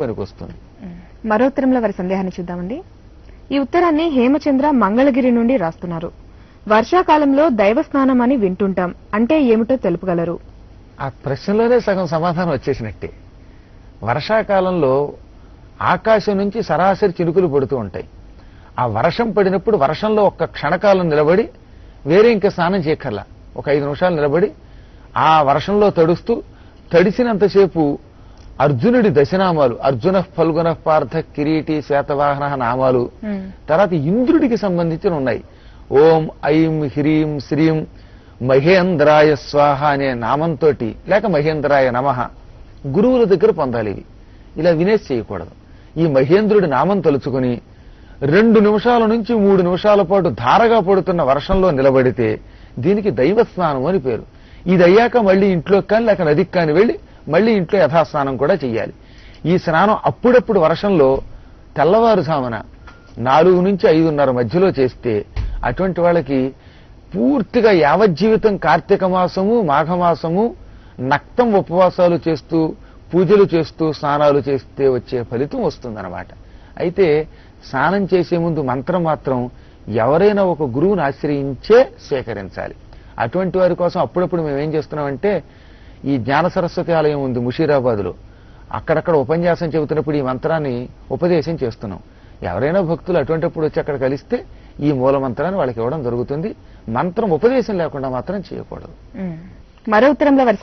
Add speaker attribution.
Speaker 1: పనికొస్తుంది.
Speaker 2: మరో ఉత్తరంలో వారి సందేహాన్ని చూద్దామండి. ఈ ఉత్తరాన్ని హేమచంద్ర మంగళగిరి నుండి రాస్తున్నారు. వర్షాకాలంలో దైవ స్నానం అని వింటుంటాం, అంటే ఏమిటో తెలుపగలరు?
Speaker 1: ఆ ప్రశ్నలోనే సగం సమాధానం వచ్చేసినట్టే. వర్షాకాలంలో ఆకాశం నుంచి సరాసరి చినుకులు పడుతూ ఉంటాయి. ఆ వర్షం పడినప్పుడు వర్షంలో ఒక్క క్షణకాలం నిలబడి వేరే ఇంకా స్నానం చేయక్కర్లా, ఒక 5 నిమిషాలు నిలబడి ఆ వర్షంలో తడుస్తూ తడిసినంతసేపు అర్జునుడి దశనామాలు, అర్జున ఫల్గుణ పార్థ కిరీటి శ్వేతవాహన నామాలు, తర్వాత ఇంద్రుడికి సంబంధించిన ఉన్నాయి. ఓం ఐం హ్రీం శ్రీం మహేంద్రాయ స్వాహ అనే నామంతో, లేక మహేంద్రాయ నమః గురువుల దగ్గర పొందాలి. ఇవి ఇలా వినేసి చేయకూడదు. ఈ మహేంద్రుడి నామం తలుచుకుని 2 నిమిషాల నుంచి 3 నిమిషాల పాటు ధారగా పడుతున్న వర్షంలో నిలబడితే దీనికి దైవ స్నానం అని పేరు. ఇది అయ్యాక మళ్ళీ ఇంట్లోకి కానీ లేక నదికి కానీ వెళ్ళి మళ్ళీ ఇంట్లో యథాస్నానం కూడా చెయ్యాలి. ఈ స్నానం అప్పుడప్పుడు వర్షంలో తెల్లవారుజామున 4 నుంచి 5:30 మధ్యలో చేస్తే అటువంటి వాళ్ళకి పూర్తిగా యావజ్జీవితం కార్తీక మాసము మాఘమాసము నక్తం ఉపవాసాలు చేస్తూ పూజలు చేస్తూ స్నానాలు చేస్తే వచ్చే ఫలితం వస్తుందన్నమాట. అయితే స్నానం చేసే ముందు మంత్రం మాత్రం ఎవరైనా ఒక గురువుని ఆశ్రయించే స్వీకరించాలి. అటువంటి వారి కోసం అప్పుడప్పుడు మేము ఏం చేస్తున్నామంటే, ఈ జ్ఞాన సరస్వతి ఆలయం ఉంది ముషీరాబాద్లో, అక్కడక్కడ ఉపన్యాసం చెబుతున్నప్పుడు ఈ మంత్రాన్ని ఉపదేశం చేస్తున్నాం. ఎవరైనా భక్తులు అటువంటిప్పుడు వచ్చి అక్కడ కలిస్తే ఈ మూల మంత్రాన్ని వాళ్ళకి ఇవ్వడం జరుగుతుంది. మంత్రం ఉపదేశం లేకుండా మాత్రం చేయకూడదు.
Speaker 2: మరో ఉత్తరంలో వారి